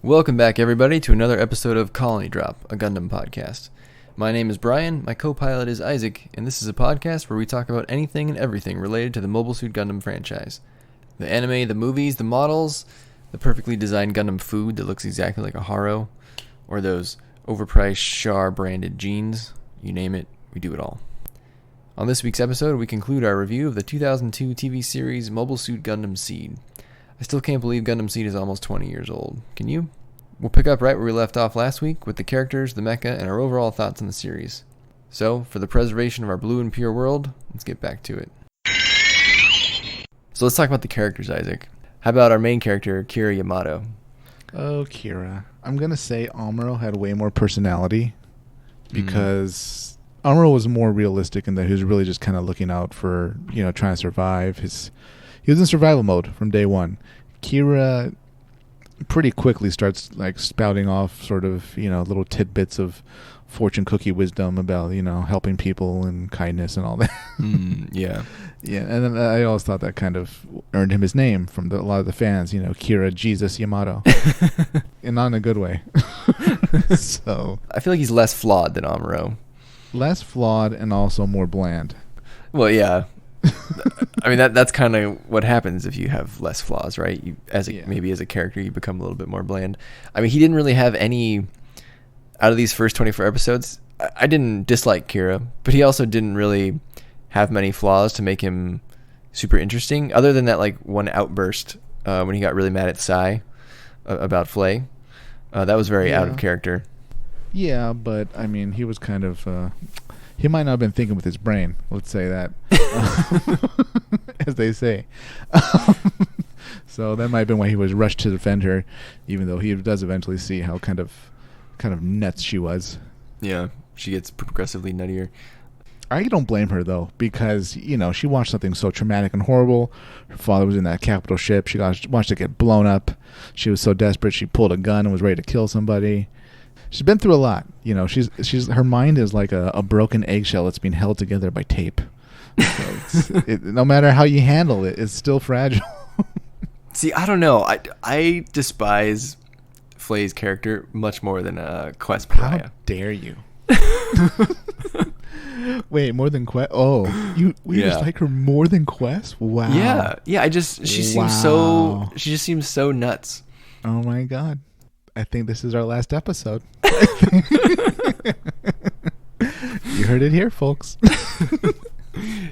Welcome back, everybody, to another episode of Colony Drop, a Gundam podcast. My name is Brian, my co-pilot is Yzak, and this is a podcast where we talk about anything and everything related to the Mobile Suit Gundam franchise. The anime, the movies, the models, the perfectly designed Gundam food that looks exactly like a Haro, or those overpriced Char-branded jeans, you name it, we do it all. On this week's episode, we conclude our review of the 2002 TV series Mobile Suit Gundam SEED. I still can't believe Gundam SEED is almost 20 years old. Can you? We'll pick up right where we left off last week with the characters, the mecha, and our overall thoughts on the series. So, for the preservation of our blue and pure world, let's get back to it. So let's talk about the characters, Yzak. How about our main character, Kira Yamato? Oh, Kira. I'm going to say Amuro had way more personality because Amuro was more realistic in that he was really just kind of looking out for, trying to survive. He was in survival mode from day one. Kira pretty quickly starts spouting off sort of, little tidbits of fortune cookie wisdom about, helping people and kindness and all that. Yeah. Yeah, and then I always thought that kind of earned him his name from a lot of the fans, Kira Jesus Yamato. And not in a good way. So I feel like he's less flawed than Amuro. Less flawed and also more bland. Well, yeah. I mean, that's kind of what happens if you have less flaws, right? Maybe as a character, you become a little bit more bland. I mean, he didn't really have any, out of these first 24 episodes, I didn't dislike Kira, but he also didn't really have many flaws to make him super interesting, other than that one outburst when he got really mad at Sai about Flay. That was very out of character. Yeah, but I mean, he was kind of... he might not have been thinking with his brain. Let's say that, as they say. So that might have been why he was rushed to defend her, even though he does eventually see how kind of nuts she was. Yeah, she gets progressively nuttier. I don't blame her though, because she watched something so traumatic and horrible. Her father was in that capital ship. She watched it get blown up. She was so desperate she pulled a gun and was ready to kill somebody. She's been through a lot. She's her mind is like a broken eggshell that's being held together by tape. So no matter how you handle it, it's still fragile. See, I don't know. I despise Flay's character much more than Quest Pariah. How dare you? Wait, more than Quest? Oh, you just like her more than Quest? Wow. Yeah. She just seems so nuts. Oh my god. I think this is our last episode. You heard it here, folks.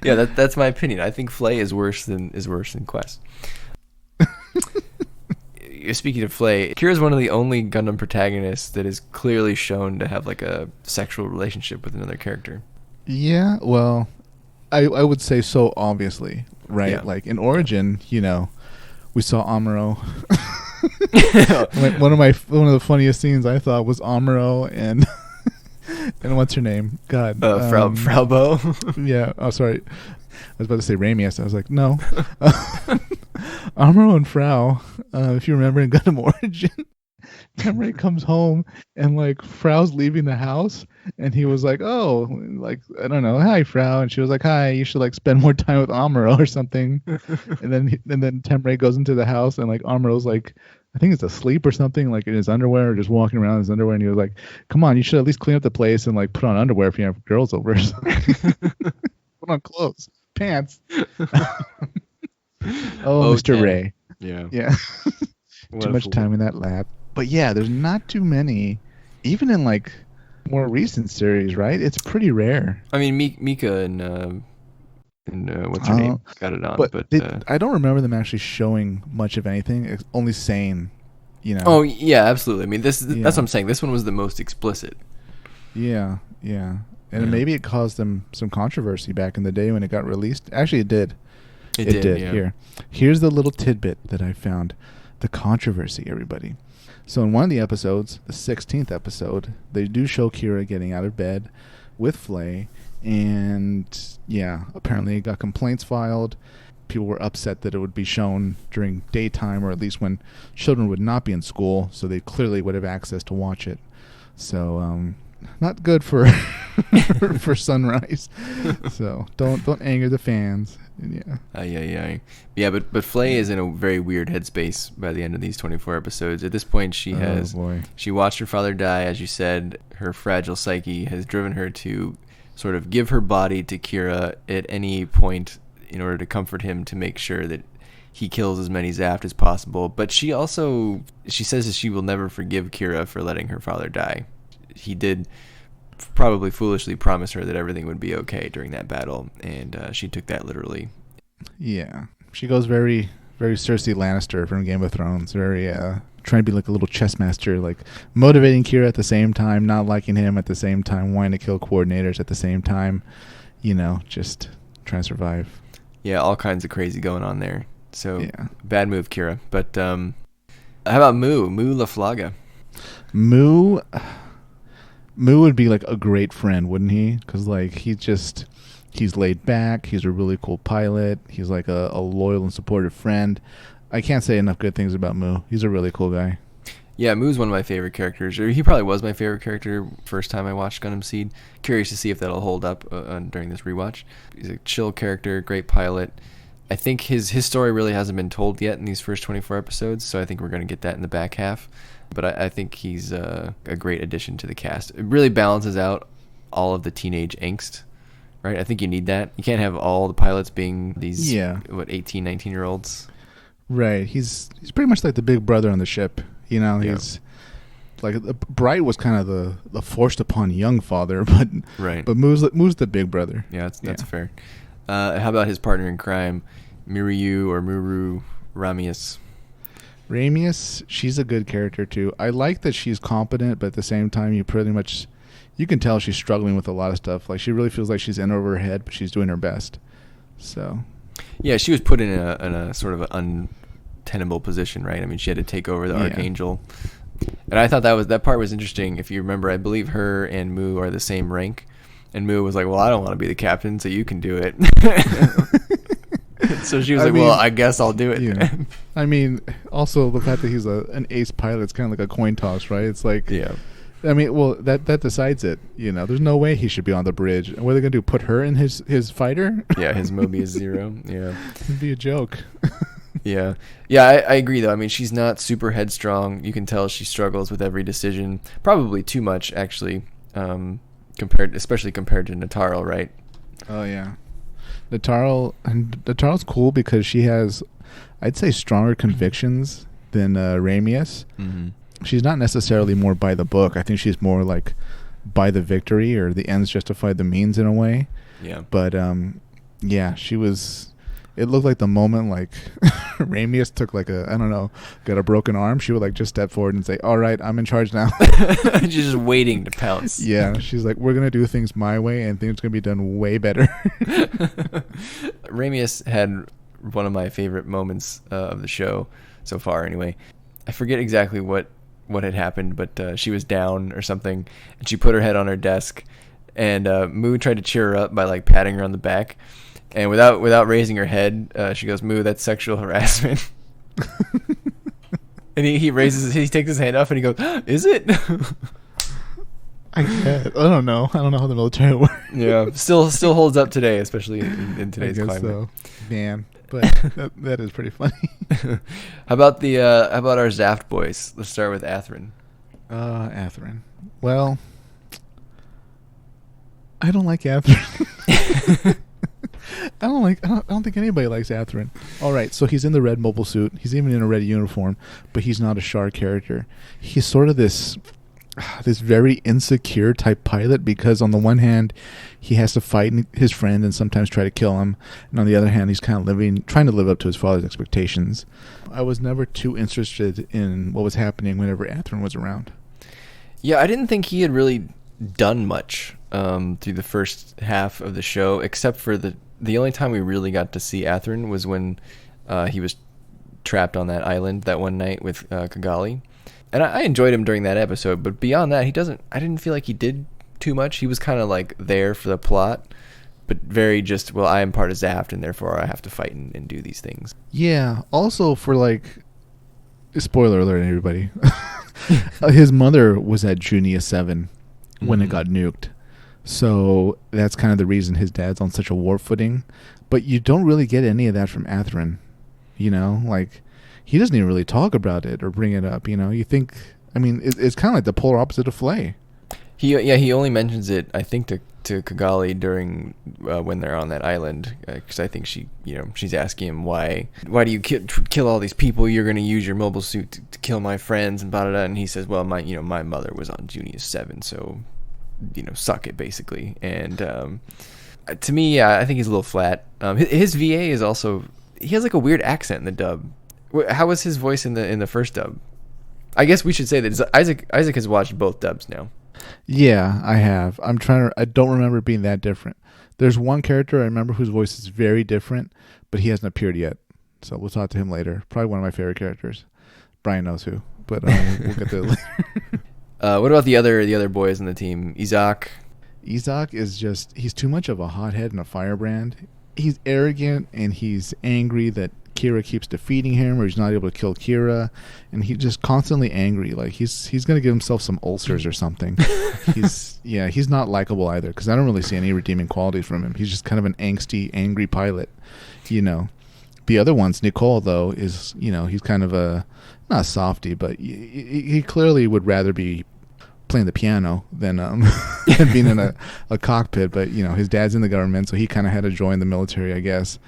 Yeah, that's my opinion. I think Flay is worse than Quest. Speaking of Flay, Kira's one of the only Gundam protagonists that is clearly shown to have a sexual relationship with another character. Yeah, well, I would say so obviously, right? Yeah. In Origin, we saw Amuro. One of the funniest scenes I thought was Amuro and what's her name? God, Frau Bo. Yeah. Oh, sorry. I was about to say Ramius. I was like, no. Amuro and Frau. If you remember in Gundam Origin, Temre comes home and Frau's leaving the house, and he was like, oh, I don't know, hi Frau, and she was like, hi, you should spend more time with Amuro or something. and then Temre goes into the house, and Amuro's I think it's asleep or something, in his underwear or just walking around in his underwear, and he was like, come on, you should at least clean up the place and put on underwear if you have girls over or something. Put on clothes, pants. Oh, Mr. Ray. Yeah. Too much time in that lab. But yeah, there's not too many, even in more recent series, right? It's pretty rare. I mean, Mika and what's her name got it on, but I don't remember them actually showing much of anything. Only saying, Oh yeah, absolutely. I mean, that's what I'm saying. This one was the most explicit. Yeah, and maybe it caused them some controversy back in the day when it got released. Actually, it did. It did. Yeah. Here's the little tidbit that I found. The controversy, everybody. So in one of the episodes, the 16th episode, they do show Kira getting out of bed with Flay, and apparently it got complaints filed. People were upset that it would be shown during daytime, or at least when children would not be in school, so they clearly would have access to watch it. So not good for for Sunrise. So don't anger the fans. Yeah. Yeah, but Flay is in a very weird headspace by the end of these 24 episodes. At this point, she watched her father die, as you said. Her fragile psyche has driven her to sort of give her body to Kira at any point in order to comfort him, to make sure that he kills as many ZAFT as possible. But she says that she will never forgive Kira for letting her father die. He did probably foolishly promise her that everything would be okay during that battle, and she took that literally. Yeah, she goes very, very Cersei Lannister from Game of Thrones, very trying to be like a little chess master, like motivating Kira at the same time, not liking him at the same time, wanting to kill coordinators at the same time, just trying to survive. Yeah, all kinds of crazy going on there. So yeah. Bad move, Kira. But how about Mu LaFlaga? Mu would be like a great friend, wouldn't he? Because like he's laid back. He's a really cool pilot. He's like a loyal and supportive friend. I can't say enough good things about Mu. He's a really cool guy. Yeah, Mu's one of my favorite characters. Or he probably was my favorite character first time I watched Gundam SEED. Curious to see if that'll hold up during this rewatch. He's a chill character, great pilot. I think his story really hasn't been told yet in these first 24 episodes, so I think we're going to get that in the back half. But I think he's a great addition to the cast. It really balances out all of the teenage angst, right? I think you need that. You can't have all the pilots being these, 18, 19-year-olds. Right. He's pretty much like the big brother on the ship. He's like Bright was kind of the forced upon young father, but right. But Mu's the big brother. Yeah, that's fair. How about his partner in crime, Muru Ramius? Ramius, she's a good character too. I like that she's competent, but at the same time, you can tell she's struggling with a lot of stuff. Like she really feels like she's in over her head, but she's doing her best. So, yeah, she was put in a sort of an untenable position, right? I mean, she had to take over the Archangel, and I thought that part was interesting. If you remember, I believe her and Mu are the same rank, and Mu was like, "Well, I don't want to be the captain, so you can do it." So she was well, I guess I'll do it. Yeah. I mean, also the fact that he's an ace pilot, it's kind of like a coin toss, right? It's like, yeah. I mean, well, that decides it. There's no way he should be on the bridge. What are they gonna do? Put her in his fighter? Yeah, his Mobius Zero. Yeah, it'd be a joke. Yeah. I agree though. I mean, she's not super headstrong. You can tell she struggles with every decision, probably too much actually, especially compared to Nataro, right? Oh yeah. Nataral's cool because she has, I'd say, stronger convictions than Ramius. Mm-hmm. She's not necessarily more by the book. I think she's more like by the victory, or the ends justify the means in a way. Yeah. But she was. It looked like the moment like Ramius took like got a broken arm, she would like just step forward and say, "All right, I'm in charge now." She's just waiting to pounce. Yeah, she's like, "We're gonna do things my way, and things are gonna be done way better." Ramius had one of my favorite moments of the show so far. Anyway, I forget exactly what had happened, but she was down or something, and she put her head on her desk, and Mu tried to cheer her up by like patting her on the back. And without raising her head, she goes, "Mu, that's sexual harassment." And he takes his hand off and he goes, "Is it?" I don't know. I don't know how the military works. Yeah, still holds up today, especially in today's climate. So. Man, but that is pretty funny. How about our ZAFT boys? Let's start with Athrun. Athrun. Well, I don't like Athrun. I don't think anybody likes Athrun. All right, so he's in the red mobile suit. He's even in a red uniform, but he's not a Char character. He's sort of this very insecure type pilot, because on the one hand, he has to fight his friend and sometimes try to kill him, and on the other hand, he's kind of trying to live up to his father's expectations. I was never too interested in what was happening whenever Athrun was around. Yeah, I didn't think he had really done much through the first half of the show, except for the only time we really got to see Athrun was when he was trapped on that island that one night with Kigali. And I enjoyed him during that episode, but beyond that, I didn't feel like he did too much. He was kind of like there for the plot, but very just, well, I am part of ZAFT, and therefore I have to fight and do these things. Yeah, also for like, spoiler alert, everybody. His mother was at Junia 7 when it got nuked. So that's kind of the reason his dad's on such a war footing. But you don't really get any of that from Athrun. You know, like, he doesn't even really talk about it or bring it up. You know, you think, I mean, it's kind of like the polar opposite of Flay. He only mentions it, I think, to Kigali during when they're on that island, because I think she's asking him why do you kill all these people? You're going to use your mobile suit to kill my friends and blah, blah, blah. And he says, well, my mother was on Junius 7, so suck it, basically. And to me, I think he's a little flat. His VA is also, he has like a weird accent in the dub. How was his voice in the first dub? I guess we should say that Yzak has watched both dubs now. Yeah, I have. I don't remember it being that different. There's one character I remember whose voice is very different, but he hasn't appeared yet. So we'll talk to him later. Probably one of my favorite characters. Brian knows who, but we'll get there later. What about the other boys in the team? Yzak is just, he's too much of a hothead and a firebrand. He's arrogant and he's angry that Kira keeps defeating him, or he's not able to kill Kira, and he's just constantly angry. Like he's gonna give himself some ulcers or something. He's not likable either, because I don't really see any redeeming qualities from him. He's just kind of an angsty, angry pilot. The other one's Nicole, though, is he's kind of not a softie, but he clearly would rather be playing the piano than than being in a cockpit. But his dad's in the government, so he kind of had to join the military, I guess.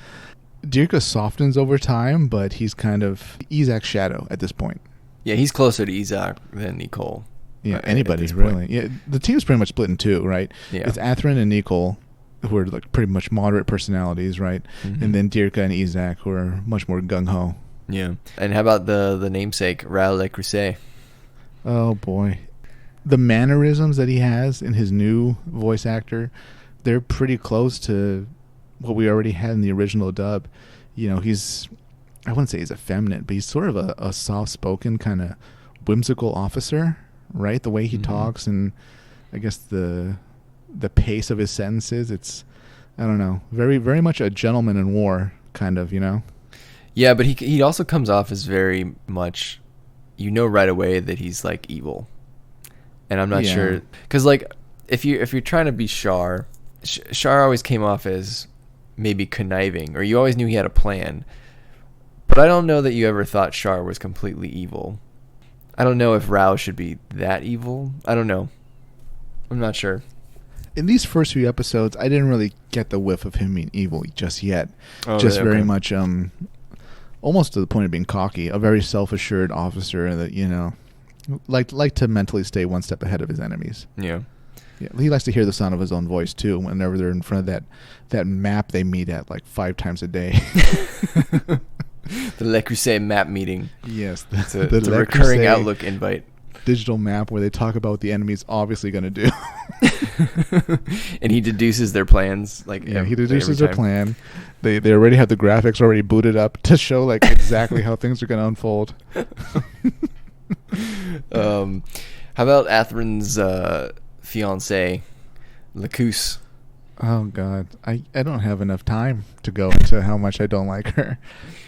Dirka softens over time, but he's kind of Yzak's shadow at this point. Yeah, he's closer to Yzak than Nicole. Yeah, anybody really. Yeah, the team's pretty much split in two, right? Yeah. It's Athrun and Nicole, who are like pretty much moderate personalities, right? Mm-hmm. And then Dirka and Yzak, who are much more gung ho. Yeah. And how about the namesake, Raoul Le Creuset? Oh boy, the mannerisms that he has in his new voice actor, they're pretty close to what we already had in the original dub. He's, I wouldn't say he's effeminate, but he's sort of a soft-spoken kind of whimsical officer, right? The way he talks, and I guess the pace of his sentences, it's, I don't know, very, very much a gentleman in war, kind of, Yeah, but he also comes off as very much, right away that he's like evil. And I'm not sure, because like if you're trying to be Char always came off as maybe conniving, or you always knew he had a plan. But I don't know that you ever thought Char was completely evil. I don't know if Rao should be that evil. I don't know. I'm not sure. In these first few episodes, I didn't really get the whiff of him being evil just yet. Just very much almost to the point of being cocky, a very self-assured officer that, like to mentally stay one step ahead of his enemies. Yeah. Yeah, he likes to hear the sound of his own voice too whenever they're in front of that map they meet at like 5 times a day. The Le Creuset map meeting. Yes, it's a recurring Creuset Outlook invite. Digital map where they talk about what the enemy's obviously going to do. And he deduces their plans. He deduces their plan. They already have the graphics already booted up to show like exactly how things are going to unfold. How about Athrun's fiancée, Lacus? Oh God, I don't have enough time to go into how much I don't like her.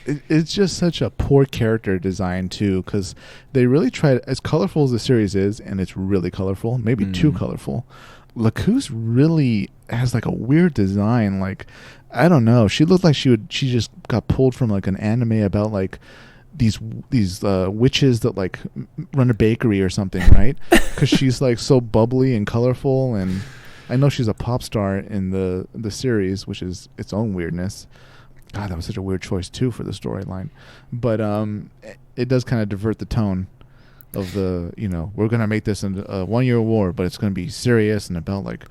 It's just such a poor character design too, because they really tried, as colorful as the series is, and it's really colorful, maybe too colorful. Lacus really has like a weird design. Like, I don't know. She looked like she just got pulled from like an anime about like these witches that like run a bakery or something, right? Because she's like so bubbly and colorful, and I know she's a pop star in the series, which is its own weirdness. God, that was such a weird choice too for the storyline, but it does kind of divert the tone of the, we're gonna make this a 1-year war, but it's gonna be serious and about like,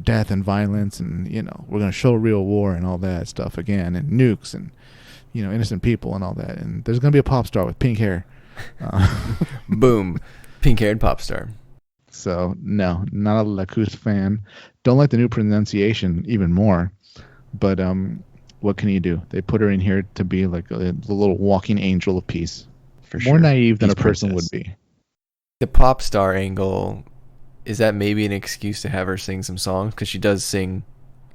death and violence, and we're gonna show real war and all that stuff again, and nukes and innocent people and all that, and there's gonna be a pop star with pink hair. Boom, pink-haired pop star. So no, not a Lacus fan. Don't like the new pronunciation even more. But what can you do? They put her in here to be like the little walking angel of peace. For more sure. Naive than Peace a person princess. would be. The pop star angle, is that maybe an excuse to have her sing some songs? Because she does sing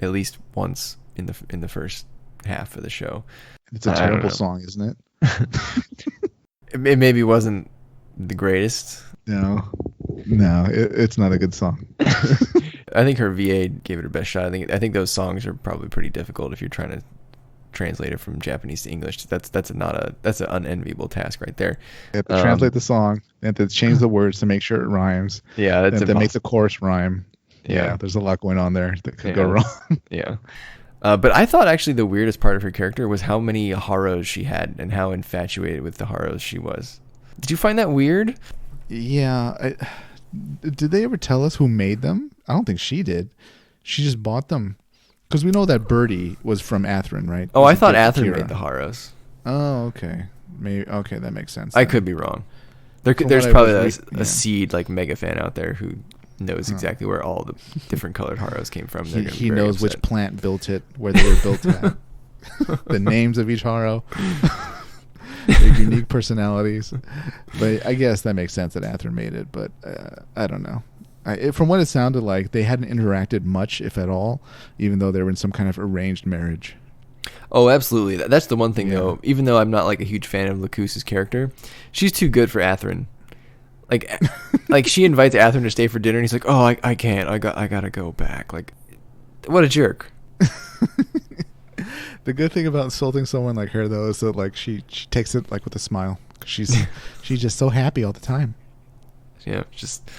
at least once in the first half of the show. It's a terrible song, isn't it? It maybe wasn't the greatest. No. No, it's not a good song. I think her VA gave it her best shot. I think those songs are probably pretty difficult if you're trying to translate it from Japanese to English. That's an unenviable task right there. You have to translate the song, and to change the words to make sure it rhymes. Yeah, that's and to make the chorus rhyme. Yeah, there's a lot going on there that could go wrong. Yeah. But I thought actually the weirdest part of her character was how many Haros she had and how infatuated with the Haros she was. Did you find that weird? Yeah. Did they ever tell us who made them? I don't think she did. She just bought them. Because we know that Birdie was from Athrun, right? Oh, I thought Athrun made the Haros. Oh, okay. Maybe. Okay, that makes sense. I could be wrong. There's probably a Seed like mega fan out there who knows exactly where all the different colored Haros came from. He knows which plant built it, where they were built at, the names of each Haro, their unique personalities. But I guess that makes sense that Athrun made it. But I don't know. From what it sounded like, they hadn't interacted much, if at all, even though they were in some kind of arranged marriage. Oh, absolutely. That's the one thing, though. Even though I'm not like a huge fan of Lacousse's character, she's too good for Athrun. Like she invites Athrun to stay for dinner, and he's like, "Oh, I can't. I gotta go back." Like, what a jerk. The good thing about insulting someone like her, though, is that like she takes it like with a smile. She's just so happy all the time. Yeah, just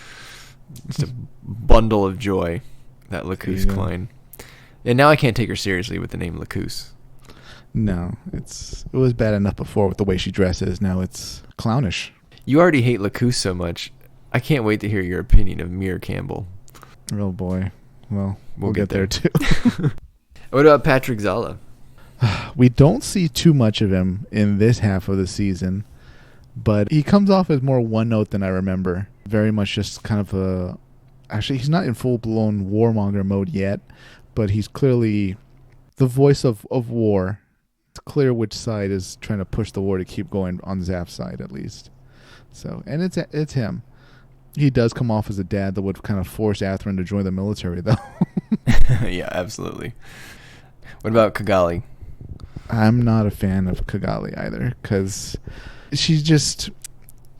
a bundle of joy, that Lacousse Klein. And now I can't take her seriously with the name Lacousse. No, it was bad enough before with the way she dresses. Now it's clownish. You already hate Lacousse so much. I can't wait to hear your opinion of Mir Campbell. Oh boy. Well, we'll get there too. What about Patrick Zala? We don't see too much of him in this half of the season, but he comes off as more one note than I remember. Very much just kind of actually, he's not in full-blown warmonger mode yet, but he's clearly the voice of war. It's clear which side is trying to push the war to keep going on ZAFT's side, at least. So, and it's him. He does come off as a dad that would kind of force Athrun to join the military, though. Yeah, absolutely. What about Kigali? I'm not a fan of Kigali either, because she's just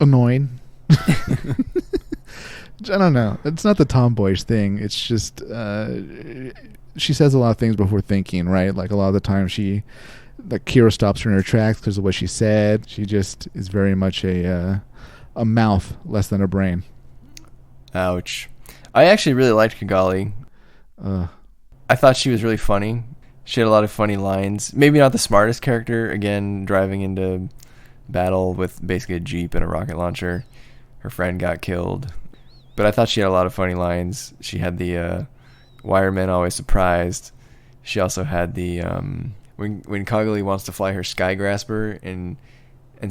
annoying. I don't know. It's not the tomboyish thing. It's just she says a lot of things before thinking, right? Like a lot of the time Kira stops her in her tracks because of what she said. She just is very much a mouth less than a brain. Ouch. I actually really liked Kigali. I thought she was really funny. She had a lot of funny lines. Maybe not the smartest character. Again, driving into battle with basically a Jeep and a rocket launcher. Her friend got killed. But I thought she had a lot of funny lines. She had the why are men always surprised? She also had the when Kigali wants to fly her Skygrasper and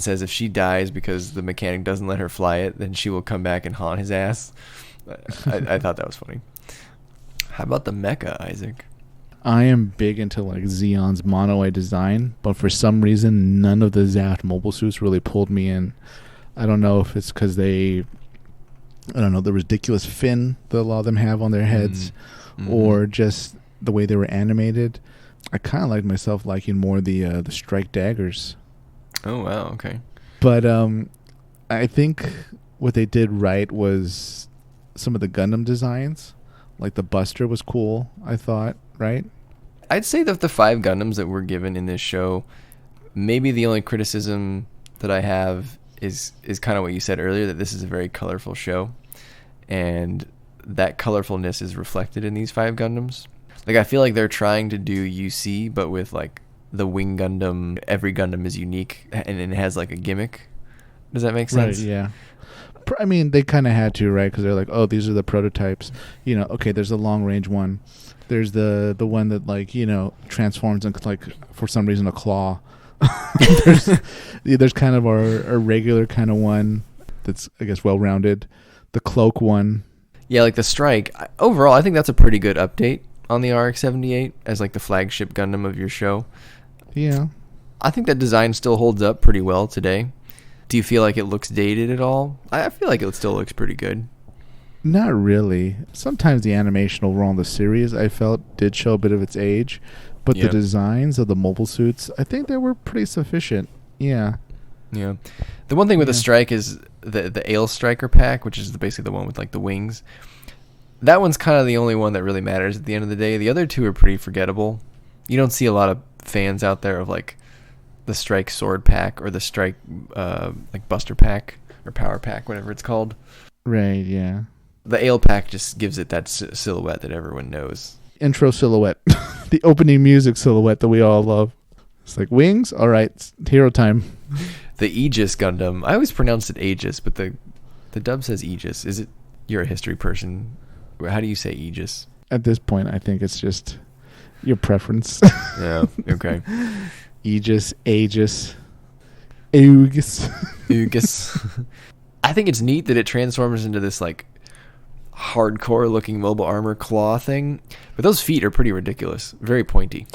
says if she dies because the mechanic doesn't let her fly it, then she will come back and haunt his ass. I thought that was funny. How about the mecha, Yzak? I am big into like Zeon's mono-eye design, but for some reason none of the ZAFT mobile suits really pulled me in. I don't know if it's because the ridiculous fin that a lot of them have on their heads, or just the way they were animated. I kind of liked myself liking more the strike daggers. Oh wow, okay. But I think what they did right was some of the Gundam designs, like the Buster was cool. I thought, right? I'd say that the 5 Gundams that were given in this show, maybe the only criticism that I have is kind of what you said earlier, that this is a very colorful show, and that colorfulness is reflected in these 5 Gundams. Like I feel like they're trying to do UC, but with like the Wing Gundam, every Gundam is unique and it has like a gimmick. Does that make sense? Right, yeah. I mean, they kind of had to, right? Because they're like, oh, these are the prototypes. Okay, there's a long range one. There's the one that like transforms into like for some reason a claw. there's kind of our regular kind of one that's I guess well rounded. The cloak one. Yeah, like the Strike. Overall, I think that's a pretty good update on the RX-78 as like the flagship Gundam of your show. Yeah. I think that design still holds up pretty well today. Do you feel like it looks dated at all? I feel like it still looks pretty good. Not really. Sometimes the animation overall in the series, I felt, did show a bit of its age. But the designs of the mobile suits, I think they were pretty sufficient. Yeah. Yeah. The one thing with the Yeah. strike is the Ale Striker pack, which is basically the one with like the wings. That one's kind of the only one that really matters at the end of the day. The other two are pretty forgettable. You don't see a lot of fans out there of like the strike sword pack or the strike like buster pack or power pack, whatever it's called. Right, yeah. The Ale pack just gives it that silhouette that everyone knows. Intro silhouette. The opening music silhouette that we all love. It's like wings? All right, it's hero time. The Aegis Gundam. I always pronounce it Aegis, but the dub says Aegis. Is it? You're a history person. How do you say Aegis? At this point, I think it's just your preference. Yeah, okay. Aegis, Aegis, Aegis. Aegis. I think it's neat that it transforms into this like hardcore looking mobile armor claw thing. But those feet are pretty ridiculous. Very pointy.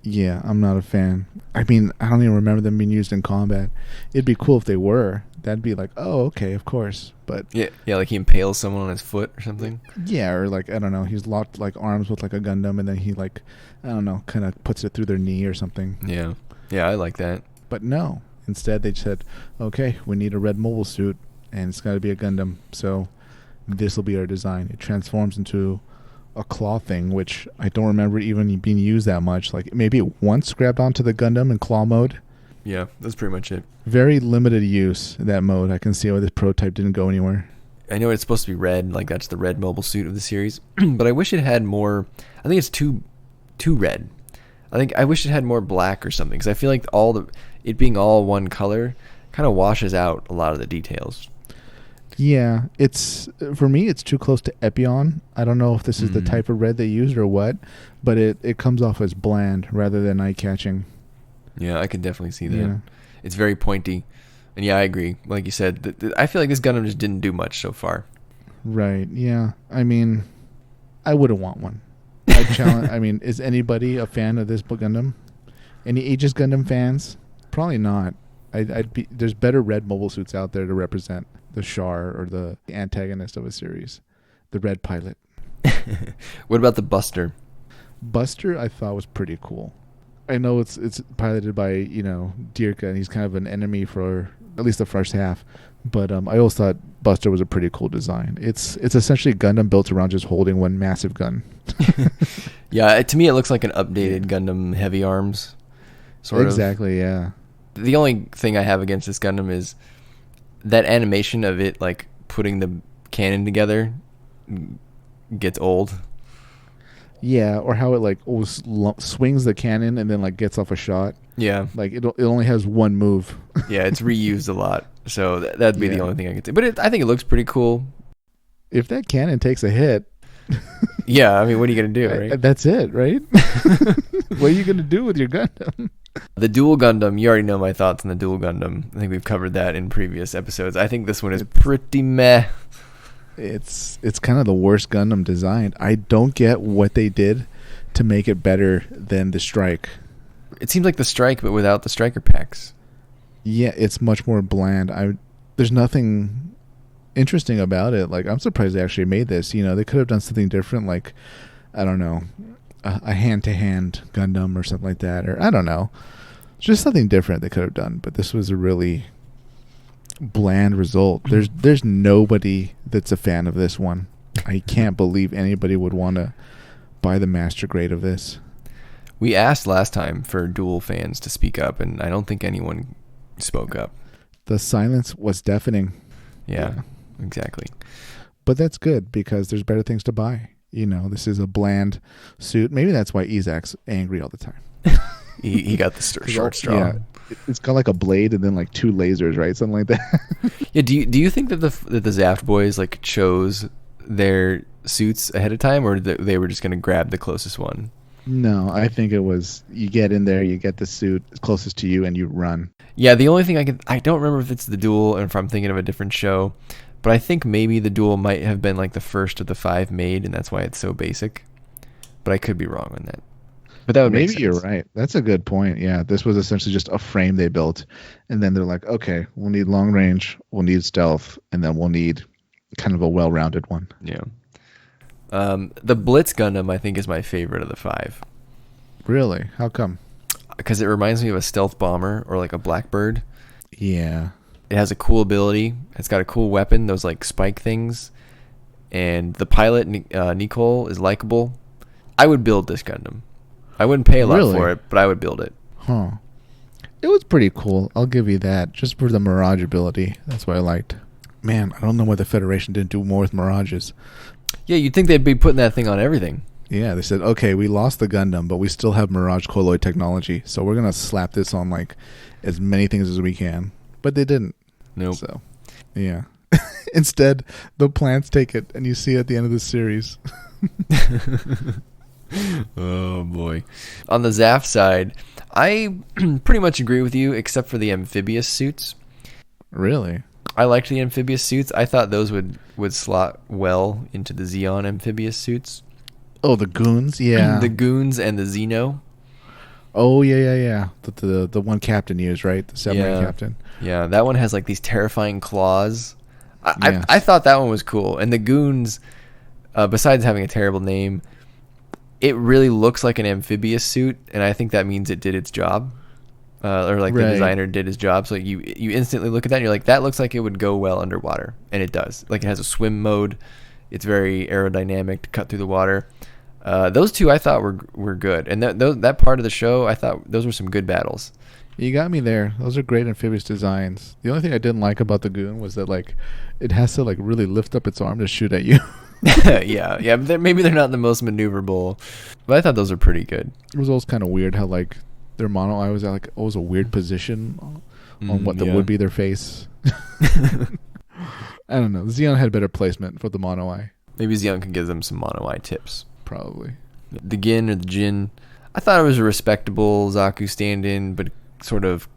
Yeah, I'm not a fan. I mean, I don't even remember them being used in combat. It'd be cool if they were. That'd be like, oh, okay, of course. But Yeah, like he impales someone on his foot or something. yeah, or like, I don't know, he's locked like arms with like a Gundam and then he like, I don't know, kind of puts it through their knee or something. Yeah. Yeah, I like that. But no, instead they said, okay, we need a red mobile suit and it's got to be a Gundam. So this will be our design. It transforms into a claw thing, which I don't remember even being used that much. Like maybe it once grabbed onto the Gundam in claw mode. Yeah, that's pretty much it. Very limited use, that mode. I can see why this prototype didn't go anywhere. I know it's supposed to be red, like that's the red mobile suit of the series, but I wish it had more. I think it's too red. I wish it had more black or something, because I feel like it being all one color kind of washes out a lot of the details. Yeah, it's for me. It's too close to Epion. I don't know if this is the type of red they used or what, but it comes off as bland rather than eye catching. Yeah, I could definitely see that. Yeah. It's very pointy, and yeah, I agree. Like you said, I feel like this Gundam just didn't do much so far. Right. Yeah. I mean, I wouldn't want one. I challenge. I mean, is anybody a fan of this Gundam? Any Aegis Gundam fans? Probably not. I'd be. There's better red mobile suits out there to represent the Char or the antagonist of a series, the Red Pilot. What about the Buster? Buster, I thought was pretty cool. I know it's piloted by Dirka, and he's kind of an enemy for at least the first half. But I always thought Buster was a pretty cool design. It's essentially Gundam built around just holding one massive gun. Yeah, to me it looks like an updated Gundam Heavy Arms. Sort of. Exactly. Yeah. The only thing I have against this Gundam is that animation of it like putting the cannon together gets old. Yeah, or how it like always swings the cannon and then like gets off a shot. Yeah. Like it only has one move. Yeah, it's reused a lot. So that'd be the Yeah. only thing I could say. But I think it looks pretty cool. If that cannon takes a hit, Yeah, I mean, what are you going to do, right? that's it, right? What are you going to do with your Gundam? The Dual Gundam, you already know my thoughts on the Dual Gundam. I think we've covered that in previous episodes. I think this one is pretty meh. It's kind of the worst Gundam designed. I don't get what they did to make it better than the Strike. It seems like the Strike, but without the Striker packs. Yeah, it's much more bland. There's nothing interesting about it. Like, I'm surprised they actually made this. They could have done something different, like, I don't know, a hand-to-hand Gundam or something like that, or I don't know. Just something different they could have done. But this was a really bland result. There's nobody that's a fan of this one. I can't believe anybody would want to buy the master grade of this. We asked last time for Dual fans to speak up, and I don't think anyone spoke up. The silence was deafening. Yeah, exactly. But that's good because there's better things to buy. This is a bland suit. Maybe that's why Yzak's angry all the time. He got the short straw. Yeah, it's got like a blade and then like two lasers, right? Something like that. Yeah. Do you think that the ZAFT boys like chose their suits ahead of time, or that they were just going to grab the closest one? No, I think it was you get in there, you get the suit closest to you, and you run. Yeah. The only thing I don't remember if it's the Dual, or if I'm thinking of a different show, but I think maybe the Dual might have been like the first of the 5 made, and that's why it's so basic. But I could be wrong on that. But that would make Maybe sense. you're right. That's a good point. Yeah, this was essentially just a frame they built, and then they're like, okay, we'll need long range, we'll need stealth, and then we'll need kind of a well-rounded one. Yeah. The Blitz Gundam, I think, is my favorite of the 5. Really? How come? Because it reminds me of a stealth bomber or like a Blackbird. Yeah. It has a cool ability. It's got a cool weapon, those like spike things. And the pilot, Nicole, is likable. I would build this Gundam. I wouldn't pay a lot for it, but I would build it. Huh. It was pretty cool. I'll give you that. Just for the Mirage ability. That's what I liked. Man, I don't know why the Federation didn't do more with Mirages. Yeah, you'd think they'd be putting that thing on everything. Yeah, they said, okay, we lost the Gundam, but we still have Mirage colloid technology, so we're going to slap this on, like, as many things as we can. But they didn't. Nope. So, yeah. Instead, the plants take it, and you see it at the end of the series. Oh, boy. On the ZAFT side, I pretty much agree with you, except for the amphibious suits. Really? I liked the amphibious suits. I thought those would slot well into the Zeon amphibious suits. Oh, the GOOhNs? Yeah. The GOOhNs and the Xeno. Oh, yeah. The one captain used, right? The submarine captain. Yeah, that one has like these terrifying claws. Yes. I thought that one was cool. And the GOOhNs, besides having a terrible name, it really looks like an amphibious suit, and I think that means it did its job. Or like the designer did his job. So you instantly look at that and you're like, that looks like it would go well underwater. And it does. Like it has a swim mode. It's very aerodynamic to cut through the water. Those two I thought were good. And that part of the show, I thought those were some good battles. You got me there. Those are great amphibious designs. The only thing I didn't like about the GOOhN was that like it has to like really lift up its arm to shoot at you. yeah. Maybe they're not the most maneuverable, but I thought those were pretty good. It was always kind of weird how like their mono eye was at like always a weird position on what would be their face. I don't know. Xeon had better placement for the mono eye. Maybe Xeon can give them some mono eye tips. Probably. The Gin or the Jin, I thought it was a respectable Zaku stand-in, but sort of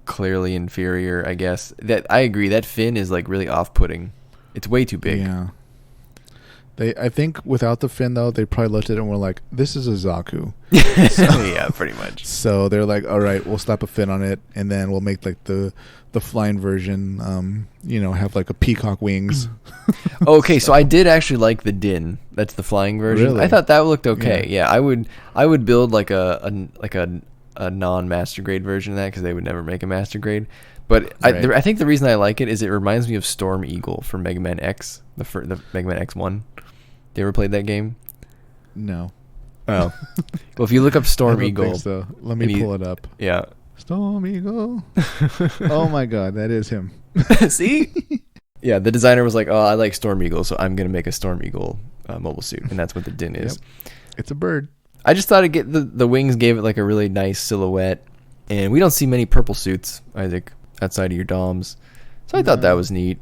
clearly inferior, I guess. That I agree. That fin is like really off-putting. It's way too big. Yeah. I think without the fin though, they probably looked at it and were like, "This is a Zaku." Yeah, pretty much. So they're like, "All right, we'll slap a fin on it, and then we'll make like the flying version. Have like a peacock wings." Okay, so I did actually like the Din. That's the flying version. Really? I thought that looked okay. Yeah, I would build like a non-master grade version of that because they would never make a master grade. But right. I think the reason I like it is it reminds me of Storm Eagle from Mega Man X, the Mega Man X1. You ever played that game? No. Oh. Well, if you look up Storm I don't Eagle. think so. Let me pull it up. Yeah. Storm Eagle. Oh my god, that is him. See? Yeah, the designer was like, "Oh, I like Storm Eagle, so I'm going to make a Storm Eagle mobile suit." And that's what the Din is. Yep. It's a bird. I just thought the wings gave it like a really nice silhouette. And we don't see many purple suits, Isaac, outside of your DOMs. So I thought that was neat.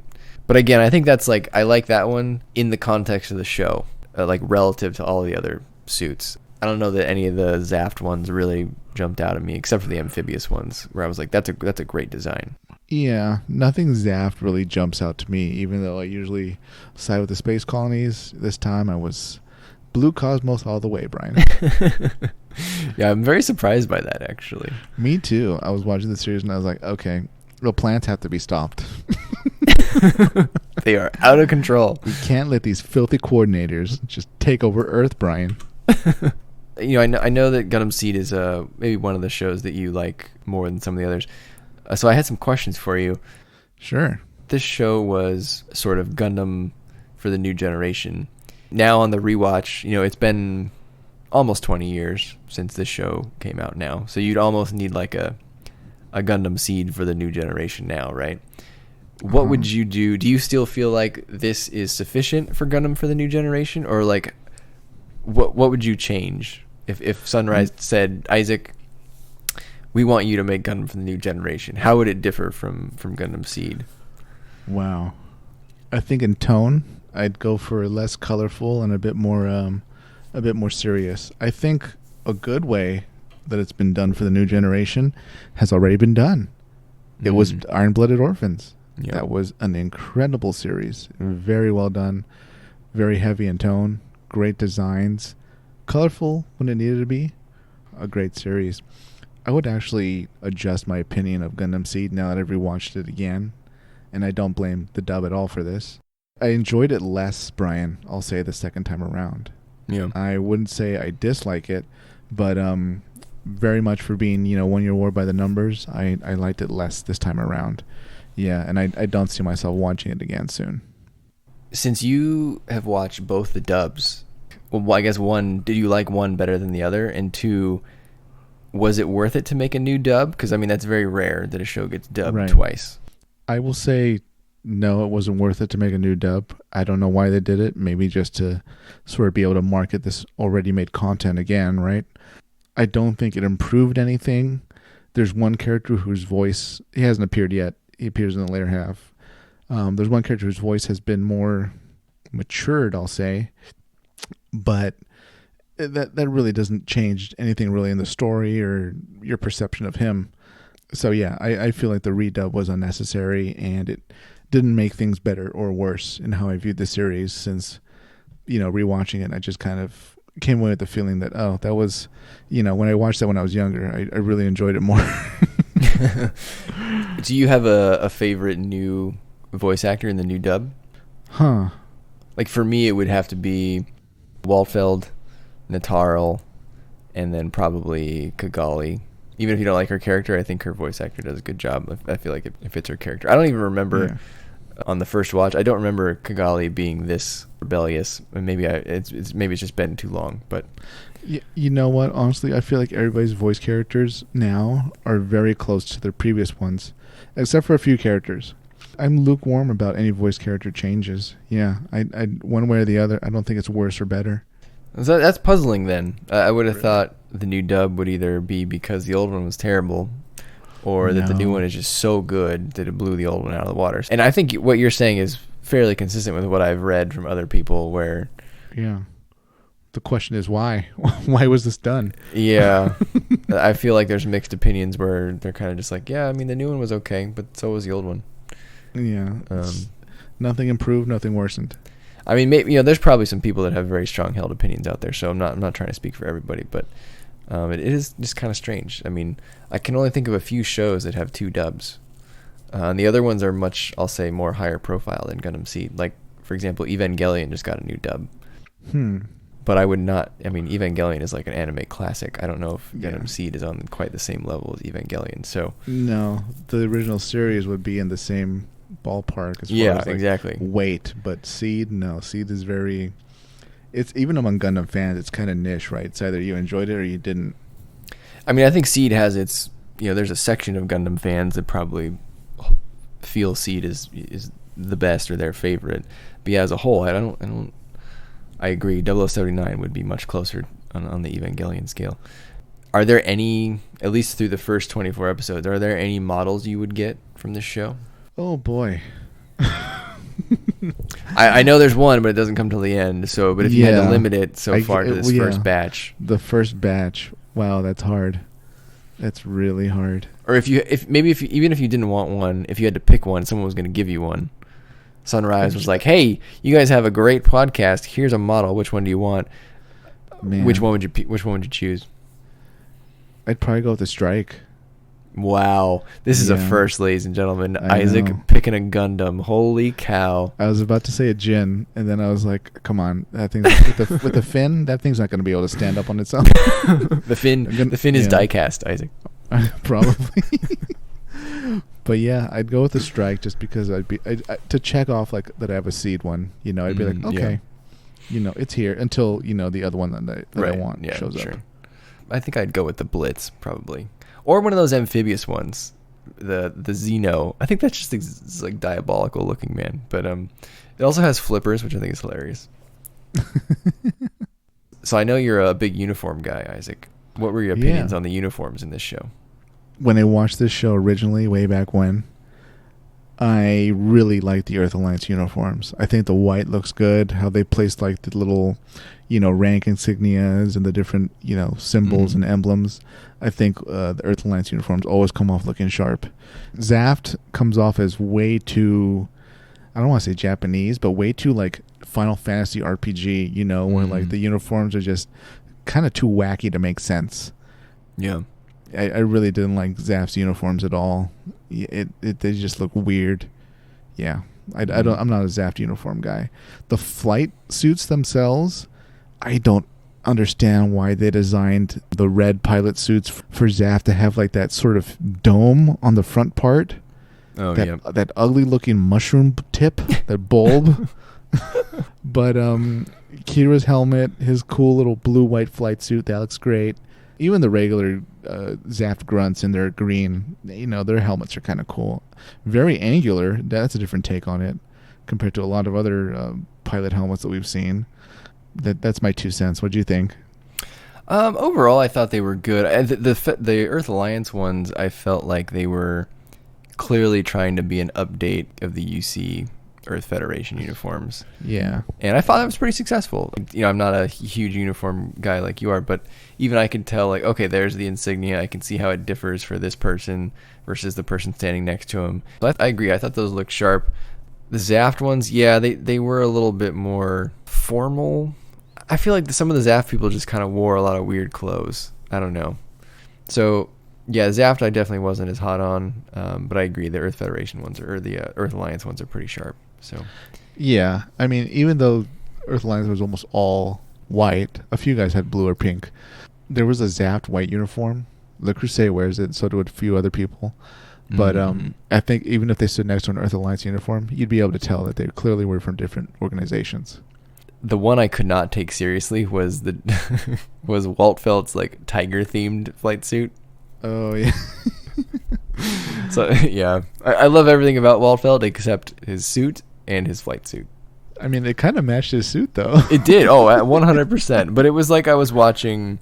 But again, I think that's like, I like that one in the context of the show, like relative to all the other suits. I don't know that any of the ZAFT ones really jumped out at me, except for the amphibious ones, where I was like, that's a great design. Yeah, nothing ZAFT really jumps out to me, even though I usually side with the space colonies. This time I was Blue Cosmos all the way, Brian. Yeah, I'm very surprised by that, actually. Me too. I was watching the series and I was like, okay, the plants have to be stopped. They are out of control. We can't let these filthy coordinators just take over Earth, Brian. I know that Gundam SEED is maybe one of the shows that you like more than some of the others. So I had some questions for you. Sure. This show was sort of Gundam for the new generation. Now on the rewatch, it's been almost 20 years since this show came out now. So you'd almost need like a Gundam SEED for the new generation now, right? What would you do? Do you still feel like this is sufficient for Gundam for the new generation? Or like, what would you change? If Sunrise said, Isaac, we want you to make Gundam for the new generation, how would it differ from Gundam SEED? Wow. I think in tone, I'd go for less colorful and a bit more serious. I think a good way that it's been done for the new generation has already been done. It was Iron-Blooded Orphans. Yep. That was an incredible series. Very well done. Very heavy in tone. Great designs. Colorful when it needed to be. A great series. I would actually adjust my opinion of Gundam SEED now that I've rewatched it again. And I don't blame the dub at all for this. I enjoyed it less, Brian, I'll say, the second time around. Yeah. I wouldn't say I dislike it, but very much for being 1 year war by the numbers. I liked it less this time around. Yeah, and I don't see myself watching it again soon. Since you have watched both the dubs, well, I guess one, did you like one better than the other? And two, was it worth it to make a new dub? Because, I mean, that's very rare that a show gets dubbed twice. I will say no, it wasn't worth it to make a new dub. I don't know why they did it. Maybe just to sort of be able to market this already made content again, right? I don't think it improved anything. There's one character whose voice, he hasn't appeared yet. He appears in the later half. There's one character whose voice has been more matured, I'll say. But that really doesn't change anything really in the story or your perception of him. So yeah, I feel like the redub was unnecessary, and it didn't make things better or worse in how I viewed the series. Since rewatching it, I just kind of came away with the feeling that that was when I watched that when I was younger, I really enjoyed it more. Do you have a favorite new voice actor in the new dub? Like for me, it would have to be Waldfeld, Natarl, and then probably Kigali. Even if you don't like her character, I think her voice actor does a good job. I feel like it fits her character. I don't even remember on the first watch. I don't remember Kigali being this rebellious. Maybe it's just been too long. But you know what? Honestly, I feel like everybody's voice characters now are very close to their previous ones, except for a few characters. I'm lukewarm about any voice character changes. Yeah, I one way or the other. I don't think it's worse or better. So that's puzzling then. I would have thought the new dub would either be because the old one was terrible, or that the new one is just so good that it blew the old one out of the water. And I think what you're saying is fairly consistent with what I've read from other people where... Yeah. The question is why? Why was this done? Yeah. I feel like there's mixed opinions where they're kind of just like, yeah, I mean, the new one was okay, but so was the old one. Yeah. Nothing improved, nothing worsened. I mean, maybe there's probably some people that have very strong held opinions out there, so I'm not trying to speak for everybody, but it is just kind of strange. I mean, I can only think of a few shows that have two dubs. And the other ones are much, I'll say, more higher profile than Gundam SEED. Like, for example, Evangelion just got a new dub. But I would not, I mean, Evangelion is like an anime classic. I don't know if Gundam SEED is on quite the same level as Evangelion, so... No, the original series would be in the same ballpark as far as exactly weight, but SEED is very, it's even among Gundam fans, it's kind of niche, right? It's either you enjoyed it or you didn't. I mean, I think SEED has its, there's a section of Gundam fans that probably feel SEED is the best or their favorite, but yeah, as a whole, I agree 0079 would be much closer on the Evangelion scale. Are there any, at least through the first 24 episodes, are there any models you would get from this show? Oh boy. I know there's one, but it doesn't come till the end. So, but if you had to limit it far to this first batch, the first batch. Wow, that's hard. That's really hard. Or even if you didn't want one, if you had to pick one, someone was going to give you one. Sunrise was like, "Hey, you guys have a great podcast. Here's a model. Which one do you want? Man. Which one would you choose?" I'd probably go with the Strike. Wow, this is a first, ladies and gentlemen. Yzak picking a Gundam. Holy cow! I was about to say a Jin, and then I was like, "Come on, that thing with the fin, that thing's not going to be able to stand up on its own." the fin is die-cast, Yzak. Probably. But yeah, I'd go with the Strike just because to check off like that I have a SEED one. I'd be like, okay, it's here until the other one that I want shows up. I think I'd go with the Blitz probably. Or one of those amphibious ones, the Xeno. I think that's just it's like diabolical looking, man. But it also has flippers, which I think is hilarious. So I know you're a big uniform guy, Yzak. What were your opinions on the uniforms in this show? When I watched this show originally, way back when, I really liked the Earth Alliance uniforms. I think the white looks good. How they placed like the little, rank insignias and the different, symbols and emblems. I think the Earth Alliance uniforms always come off looking sharp. ZAFT comes off as way too, I don't want to say Japanese, but way too like Final Fantasy RPG, where like the uniforms are just kind of too wacky to make sense. Yeah. I really didn't like ZAFT's uniforms at all. They just look weird. Yeah. I'm not a ZAFT uniform guy. The flight suits themselves, I don't understand why they designed the red pilot suits for ZAFT to have like that sort of dome on the front part. Oh, that, yeah. That ugly looking mushroom tip, that bulb. But Kira's helmet, his cool little blue-white flight suit, that looks great. Even the regular ZAFT grunts in their green, their helmets are kind of cool. Very angular. That's a different take on it compared to a lot of other pilot helmets that we've seen. That's my 2 cents. What do you think? Overall, I thought they were good. The Earth Alliance ones, I felt like they were clearly trying to be an update of the UC Earth Federation uniforms. Yeah. And I thought that was pretty successful. I'm not a huge uniform guy like you are, but even I could tell, like, okay, there's the insignia. I can see how it differs for this person versus the person standing next to him. But I agree. I thought those looked sharp. The ZAFT ones, yeah, they were a little bit more formal. I feel like some of the ZAFT people just kind of wore a lot of weird clothes. I don't know. So, yeah, ZAFT I definitely wasn't as hot on, but I agree. The Earth Federation ones, or the Earth Alliance ones, are pretty sharp. So, yeah, I mean, even though Earth Alliance was almost all white, a few guys had blue or pink. There was a ZAFT white uniform. Le Creuset wears it, so do a few other people. But I think even if they stood next to an Earth Alliance uniform, you'd be able to tell that they clearly were from different organizations. The one I could not take seriously was was Walt Felt's like tiger themed flight suit. Oh yeah. So yeah, I love everything about Walt Felt except his suit and his flight suit. I mean, it kind of matched his suit though. It did. Oh, at 100%. But it was like I was watching,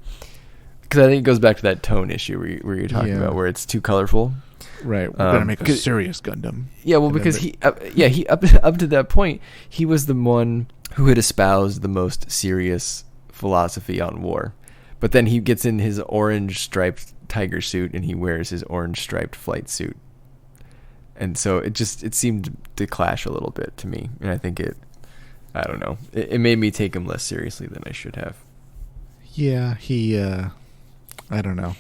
because I think it goes back to that tone issue where you're talking about, where it's too colorful. Right. We're gonna make a serious Gundam. Yeah. Well, because he up to that point, he was the one who had espoused the most serious philosophy on war. But then he gets in his orange striped tiger suit and he wears his orange striped flight suit. And so it seemed to clash a little bit to me. And I think I don't know. It made me take him less seriously than I should have. Yeah, I don't know.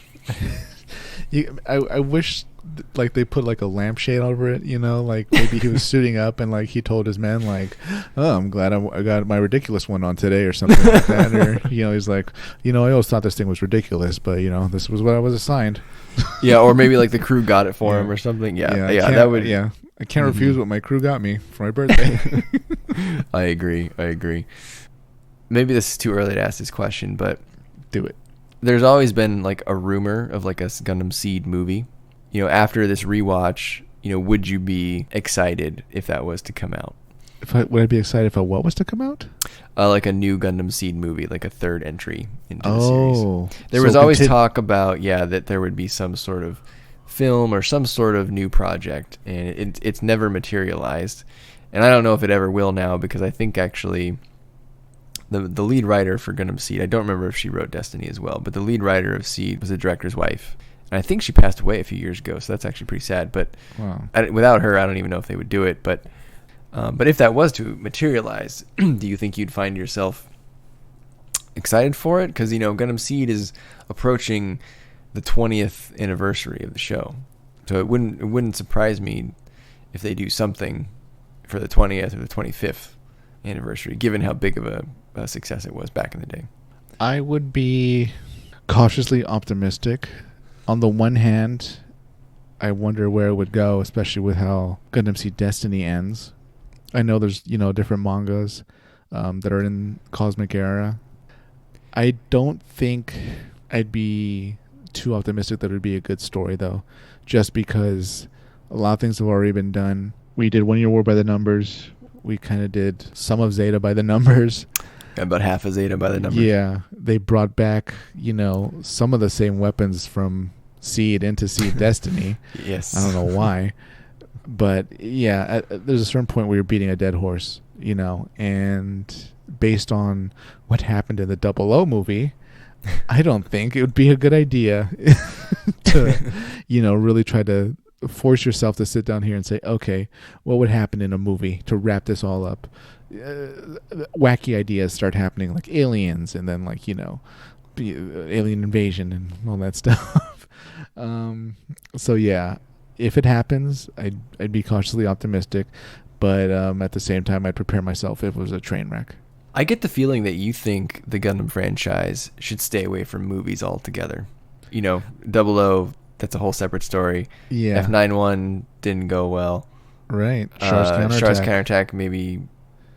I wish like they put like a lampshade over it, like maybe he was suiting up and like he told his men like, oh, I'm glad I got my ridiculous one on today or something like that. Or he's like, I always thought this thing was ridiculous, but this was what I was assigned. Yeah, or maybe like the crew got it for him or something. Yeah, that would. Yeah, I can't refuse what my crew got me for my birthday. I agree. Maybe this is too early to ask this question, but do it. There's always been like a rumor of like a Gundam SEED movie. After this rewatch, would you be excited if that was to come out? Would I be excited if what was to come out? Like a new Gundam SEED movie, like a third entry into the series. There so was always talk about, that there would be some sort of film or some sort of new project, and it's never materialized. And I don't know if it ever will now, because I think actually the lead writer for Gundam SEED, I don't remember if she wrote Destiny as well, but the lead writer of SEED was the director's wife. And I think she passed away a few years ago, so that's actually pretty sad. But wow. Without her, I don't even know if they would do it. But if that was to materialize, do you think you'd find yourself excited for it? Because, Gundam SEED is approaching the 20th anniversary of the show. So it wouldn't surprise me if they do something for the 20th or the 25th anniversary, given how big of a success it was back in the day. I would be cautiously optimistic. On the one hand, I wonder where it would go, especially with how Gundam SEED Destiny ends. I know there's, different mangas that are in Cosmic Era. I don't think I'd be too optimistic that it would be a good story, though, just because a lot of things have already been done. We did 1 Year War by the numbers. We kind of did some of Zeta by the numbers. About half of Zeta by the numbers. Yeah. They brought back, some of the same weapons from SEED into SEED Destiny. Yes. I don't know why. But, yeah, there's a certain point where you're beating a dead horse, and based on what happened in the 00 movie, I don't think it would be a good idea to, really try to force yourself to sit down here and say, okay, what would happen in a movie to wrap this all up? Wacky ideas start happening, like aliens, and then like alien invasion and all that stuff. So yeah, if it happens, I'd be cautiously optimistic, but at the same time, I'd prepare myself if it was a train wreck. I get the feeling that you think the Gundam franchise should stay away from movies altogether. You know, 00, that's a whole separate story. Yeah. F91 didn't go well. Right. Char's Counterattack, maybe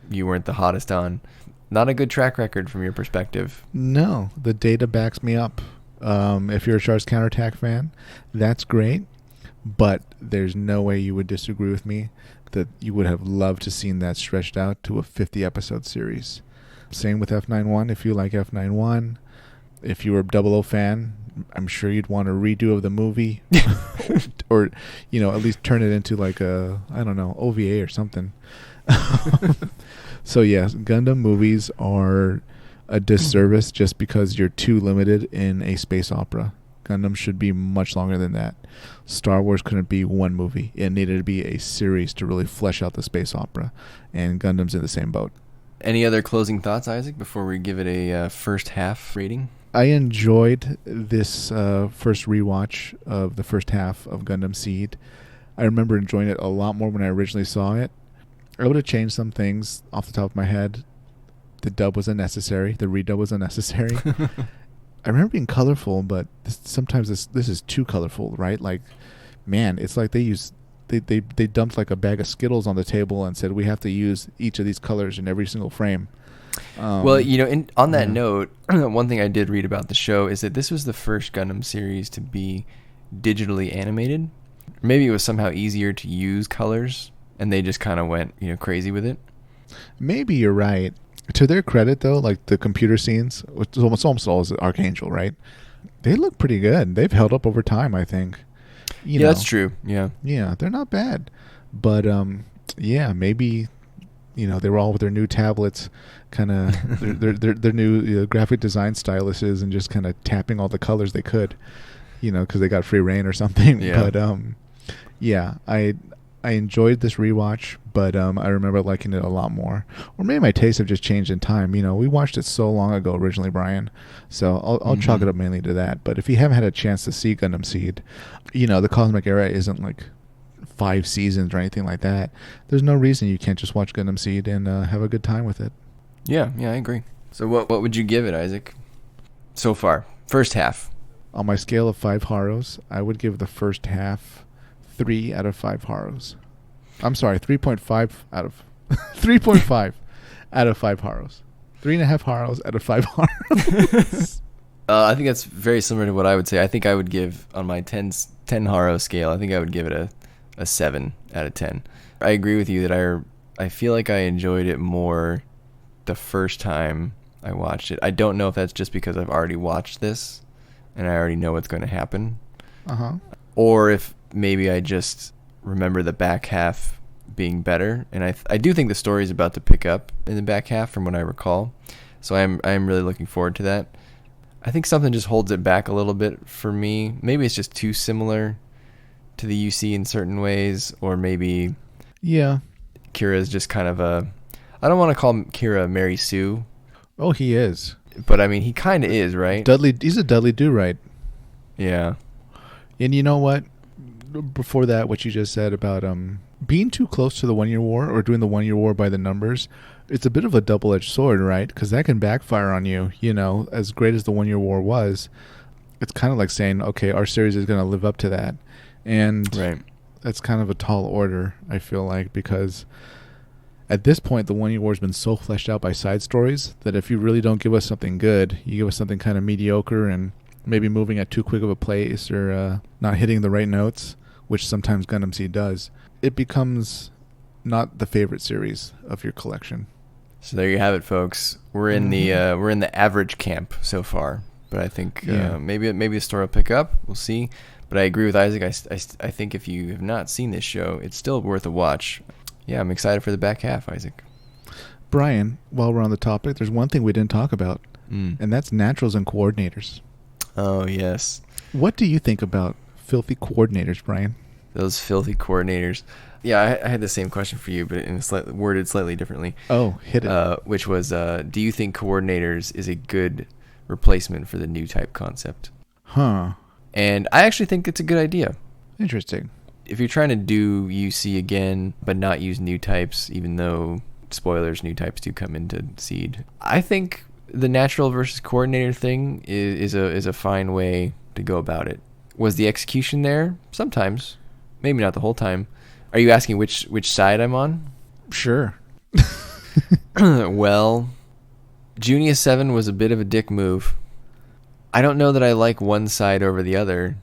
you weren't the hottest on. Not a good track record from your perspective. No, the data backs me up. If you're a Char's Counterattack fan, that's great. But there's no way you would disagree with me that you would have loved to seen that stretched out to a 50-episode series. Same with F91. If you like F91, if you were a 00 fan, I'm sure you'd want a redo of the movie. Or, you know, at least turn it into like a, I don't know, OVA or something. So, yes, Gundam movies are a disservice just because you're too limited in a space opera. Gundam should be much longer than that. Star Wars couldn't be one movie. It needed to be a series to really flesh out the space opera, and Gundam's in the same boat. Any other closing thoughts, Isaac, before we give it a first half rating? I enjoyed this first rewatch of the first half of Gundam SEED. I remember enjoying it a lot more when I originally saw it. I would have changed some things off the top of my head. The dub was unnecessary. The redub was unnecessary. I remember being colorful, but sometimes this is too colorful, right? Like, man, it's like they dumped like a bag of Skittles on the table and said we have to use each of these colors in every single frame. Well, you know, on that note, one thing I did read about the show is that this was the first Gundam series to be digitally animated. Maybe it was somehow easier to use colors, and they just kind of went, you know, crazy with it. Maybe you're right. To their credit, though, like the computer scenes, which almost all is Archangel, right? They look pretty good. They've held up over time, I think. You know, that's true. Yeah. Yeah, they're not bad. But, yeah, maybe, you know, they were all with their new tablets, kind of, their new graphic design styluses and just kind of tapping all the colors they could, you know, because they got free reign or something. Yeah. But, yeah, I enjoyed this rewatch, but I remember liking it a lot more. Or maybe my tastes have just changed in time. You know, we watched it so long ago originally, Brian. So I'll chalk it up mainly to that. But if you haven't had a chance to see Gundam SEED, you know, the Cosmic Era isn't like 5 seasons or anything like that. There's no reason you can't just watch Gundam SEED and have a good time with it. Yeah, I agree. So what would you give it, Isaac? So far, first half. On my scale of 5 Haros, I would give the first half 3 out of 5 Haros. I'm sorry, 3.5 out of 3.5 out of 5 Haros. 3.5 Haros out of 5 Haros. I think that's very similar to what I would say. I think I would give, on my 10 Haro scale, I think I would give it a 7 out of 10. I agree with you that I feel like I enjoyed it more the first time I watched it. I don't know if that's just because I've already watched this and I already know what's going to happen. Uh-huh. Or if maybe I just remember the back half being better. And I do think the story is about to pick up in the back half from what I recall. So I'm really looking forward to that. I think something just holds it back a little bit for me. Maybe it's just too similar to the UC in certain ways, or maybe Kira is just kind of I don't want to call Kira Mary Sue. Oh, he is. But I mean, he kind of is, right? He's a Dudley Do-Right. Yeah. And you know what? Before that, what you just said about being too close to the 1 Year War or doing the 1 Year War by the numbers, it's a bit of a double-edged sword, right? Because that can backfire on you. You know, as great as the 1 Year War was, it's kind of like saying, okay, our series is going to live up to that. And that's kind of a tall order, I feel like, because at this point, the 1 Year War has been so fleshed out by side stories that if you really don't give us something good, you give us something kind of mediocre and maybe moving at too quick of a pace or not hitting the right notes, which sometimes Gundam SEED does, it becomes not the favorite series of your collection. So there you have it, folks. We're in the average camp so far, but I think maybe the story will pick up. We'll see. But I agree with Isaac. I think if you have not seen this show, it's still worth a watch. Yeah, I'm excited for the back half, Isaac. Brian, while we're on the topic, there's one thing we didn't talk about, and that's naturals and coordinators. Oh, yes. What do you think about filthy coordinators, Brian? Those filthy coordinators. Yeah, I had the same question for you, but worded slightly differently. Oh, hit it. Which was, do you think coordinators is a good replacement for the new type concept? Huh. And I actually think it's a good idea. Interesting. If you're trying to do UC again, but not use new types, even though spoilers, new types do come into Seed. I think the natural versus coordinator thing is a fine way to go about it. Was the execution there? Sometimes. Maybe not the whole time. Are you asking which side I'm on? Sure. Well, Junia 7 was a bit of a dick move. I don't know that I like one side over the other.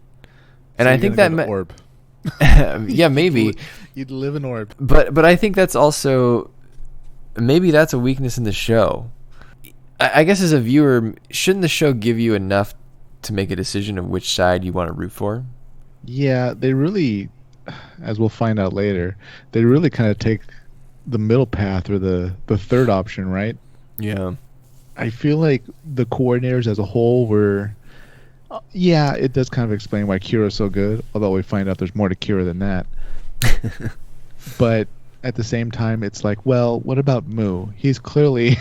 And So I you're think gonna that... go to Orb. Yeah, maybe. You'd live in Orb. But I think that's also... Maybe that's a weakness in the show. I guess as a viewer, shouldn't the show give you enough to make a decision of which side you want to root for? Yeah, they really, as we'll find out later, they really kind of take the middle path or the third option, right? Yeah. I feel like the coordinators as a whole were... yeah, it does kind of explain why Kira's so good, although we find out there's more to Kira than that. But at the same time, it's like, well, what about Mu? He's clearly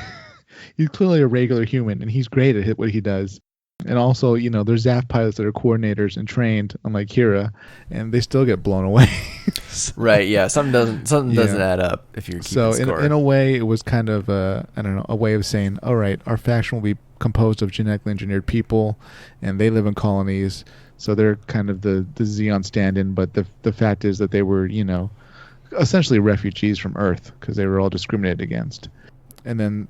a regular human, and he's great at what he does. And also, there's ZAFT pilots that are coordinators and trained, unlike Kira, and they still get blown away. Right, yeah. Something doesn't add up if you're keeping score. In a way, it was kind of a way of saying, all right, our faction will be composed of genetically engineered people, and they live in colonies, so they're kind of the Xeon stand-in, but the fact is that they were, essentially refugees from Earth, because they were all discriminated against. And then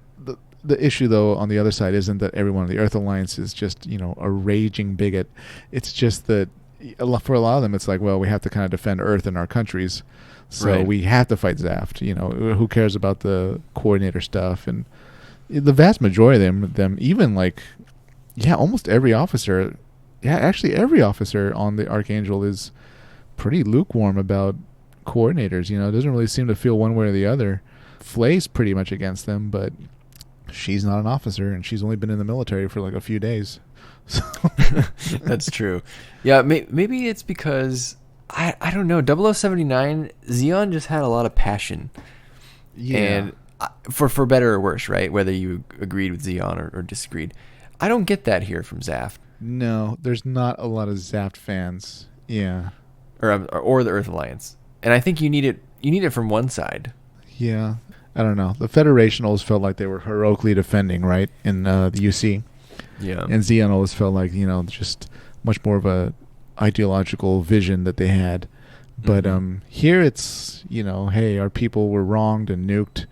the issue, though, on the other side isn't that everyone in the Earth Alliance is just, a raging bigot. It's just that for a lot of them, it's like, well, we have to kind of defend Earth and our countries, so right. We have to fight ZAFT. Who cares about the coordinator stuff? And the vast majority of them even almost every officer, actually every officer on the Archangel is pretty lukewarm about coordinators. It doesn't really seem to feel one way or the other. Flay's pretty much against them, but she's not an officer, and she's only been in the military for like a few days. So that's true. Yeah, maybe it's because I don't know. 0079 Xeon just had a lot of passion. Yeah. And for better or worse, right? Whether you agreed with Xeon or disagreed, I don't get that here from ZAFT. No, there's not a lot of ZAFT fans. Yeah. Or the Earth Alliance, and I think you need it from one side. Yeah. I don't know. The Federation always felt like they were heroically defending, right, in the UC. Yeah. And Xeon always felt like, just much more of a ideological vision that they had. But here it's, hey, our people were wronged and nuked,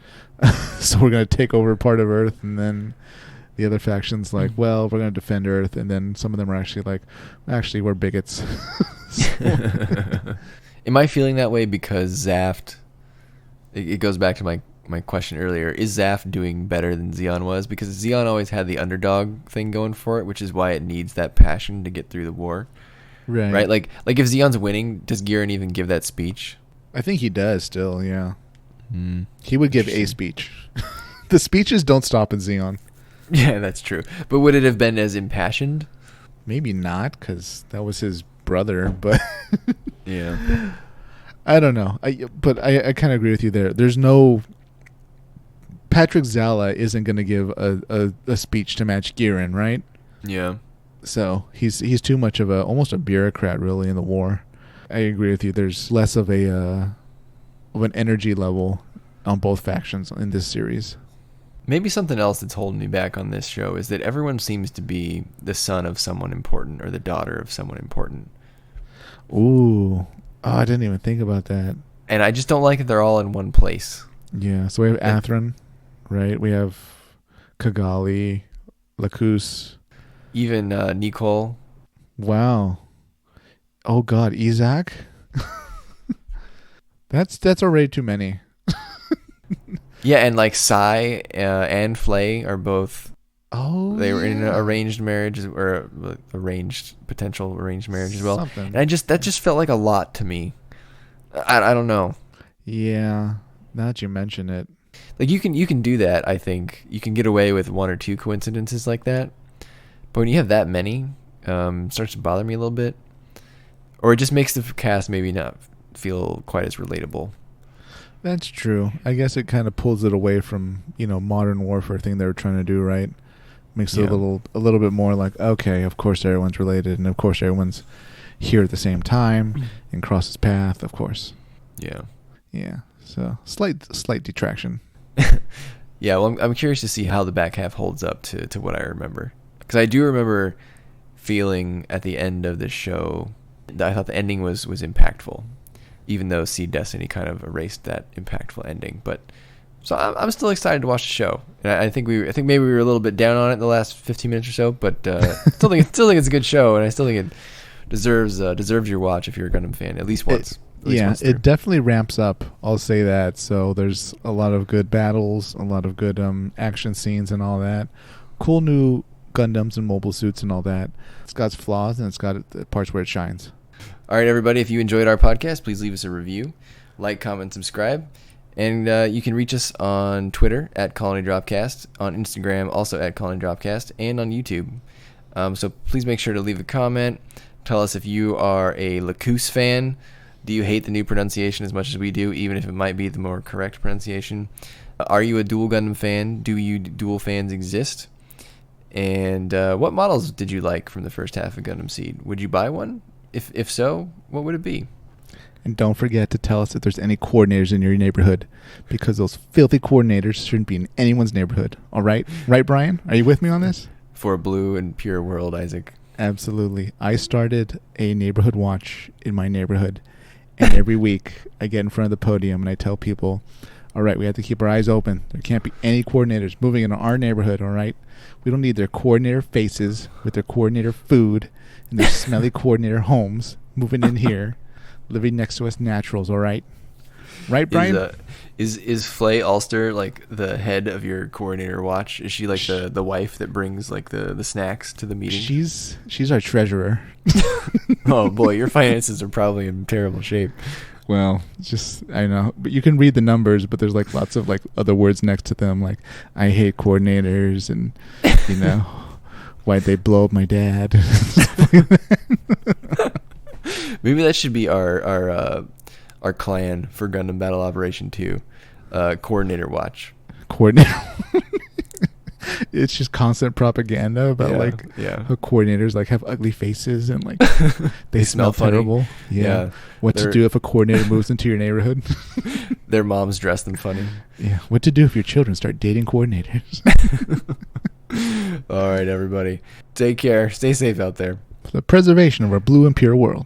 so we're going to take over part of Earth. And then the other faction's like, well, we're going to defend Earth. And then some of them are actually like, actually, we're bigots. Am I feeling that way because ZAFT... It goes back to my question earlier. Is ZAFT doing better than Xeon was? Because Xeon always had the underdog thing going for it, which is why it needs that passion to get through the war. Right? Like if Xeon's winning, does Garen even give that speech? I think he does still, yeah. He would give a speech. The speeches don't stop in Xeon. Yeah, that's true. But would it have been as impassioned? Maybe not, because that was his brother, but... Yeah. I don't know. But I kind of agree with you there. There's no... Patrick Zala isn't going to give a speech to match Garen, right? Yeah. So he's too much of almost a bureaucrat, really, in the war. I agree with you. There's less of an energy level on both factions in this series. Maybe something else that's holding me back on this show is that everyone seems to be the son of someone important or the daughter of someone important. Ooh. Oh, I didn't even think about that. And I just don't like that they're all in one place. Yeah, so we have Athrun, right? We have Kigali, Lacus. Even Nicole. Wow. Oh, God, Yzak? That's already too many. Yeah, and like Sai and Flay are both... Oh, they were in an arranged marriage or potential arranged marriage as well. Something. And that just felt like a lot to me. I don't know. Yeah, now that you mention it. Like you can do that, I think. You can get away with one or two coincidences like that. But when you have that many, it starts to bother me a little bit. Or it just makes the cast maybe not feel quite as relatable. That's true. I guess it kind of pulls it away from, modern warfare thing they were trying to do, right? Makes it a little bit more like, okay, of course everyone's related, and of course everyone's here at the same time and crosses path, of course. Yeah. Yeah. So slight detraction. Yeah, well, I'm curious to see how the back half holds up to what I remember. Because I do remember feeling at the end of the show that I thought the ending was impactful, even though Seed Destiny kind of erased that impactful ending. But so I'm still excited to watch the show. And I think maybe we were a little bit down on it in the last 15 minutes or so, but still think it's a good show, and I still think it deserves your watch if you're a Gundam fan at least once. It definitely ramps up. I'll say that. So there's a lot of good battles, a lot of good action scenes and all that. Cool new Gundams and mobile suits and all that. It's got its flaws and it's got the parts where it shines. All right, everybody. If you enjoyed our podcast, please leave us a review, like, comment, subscribe, and you can reach us on Twitter at ColonyDropcast, on Instagram also at ColonyDropcast, and on YouTube. So please make sure to leave a comment. Tell us if you are a Lacoste fan. Do you hate the new pronunciation as much as we do, even if it might be the more correct pronunciation? Are you a Dual Gundam fan? Do you Dual fans exist? And what models did you like from the first half of Gundam Seed? Would you buy one? If so, what would it be? And don't forget to tell us if there's any coordinators in your neighborhood, because those filthy coordinators shouldn't be in anyone's neighborhood. All right? Right, Brian? Are you with me on this? For a blue and pure world, Yzak. Absolutely. I started a neighborhood watch in my neighborhood. And every week, I get in front of the podium and I tell people, all right, we have to keep our eyes open. There can't be any coordinators moving in our neighborhood, all right? We don't need their coordinator faces with their coordinator food and their smelly coordinator homes moving in here, living next to us naturals, all right? Right, Brian? Is Flay Ulster like the head of your coordinator watch? Is she like the wife that brings like the snacks to the meeting? She's our treasurer. Oh boy, your finances are probably in terrible shape. Well, I know, but you can read the numbers, but there's like lots of like other words next to them, like I hate coordinators, and you know, why'd they blow up my dad? Maybe that should be our clan for Gundam Battle Operation 2, coordinator watch. Coordinator. It's just constant propaganda about how coordinators like have ugly faces and like they smell terrible. Yeah. What to do if a coordinator moves into your neighborhood? Their moms dress them funny. Yeah. What to do if your children start dating coordinators? All right, everybody. Take care. Stay safe out there. For the preservation of our blue and pure world.